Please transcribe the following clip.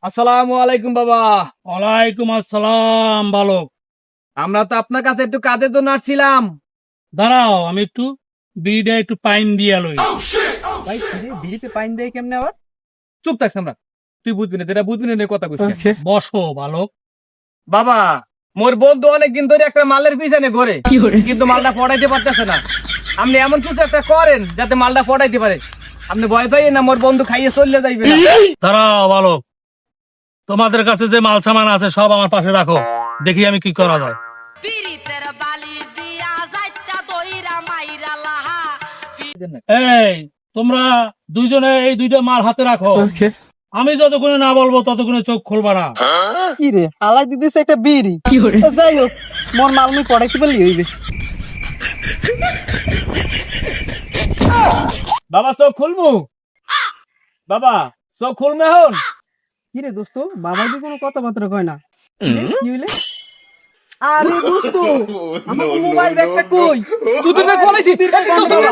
আসসালামু আলাইকুম বাবা। ওয়ালাইকুম আসসালাম বালক। আমরা তো আপনার কাছে একটু কাজের জন্য আসছিলাম। দাঁড়াও, আমি একটু বিড়িটা একটু পাইন দিয়ে লই। ভাই বিড়িতে পাইন দেয় কেমনে আবার? চুপ থাকছ আমরা, তুই বুঝবি না, যেটা বুঝবি না কথা কইছিস। বসো বালক। বাবা, মোর বন্ধু অনেকদিন ধরে একটা মালের পিছনে ঘোরে, কিন্তু মালটা পড়াইতে পারতেছে না। আপনি এমন কিছু একটা করেন যাতে মালটা পড়াইতে পারে। আপনি ভয় পাইয়েন না, মোর বন্ধু খাইয়ে চলে যাইবে না। দাঁড়াও বালক, তোমাদের কাছে যে মাল সামান আছে সব আমার পাশে রাখো, দেখি আমি কি করা যায়। এই তোমরা দুইজনে এই দুইটা মাল হাতে রাখো। আমি যতক্ষণে না বলবো ততক্ষণে চোখ খুলবা না। কি রে হালাই দিতেছে একটা বিড়ি। যাই হোক, মোর মাল মুই পড়াইতে পারলি হইবে। বাবা চোখ খুলবো, বাবা চোখ খুলবে হন। কি রে দোস্ত, বাবা কি কোনো কথাবার্তা কয় না? কি হইলে? আরে দোস্ত, আমার মোবাইল ব্যাগটা কই? জুতোর ব্যাগ পড়াইছি। বাবা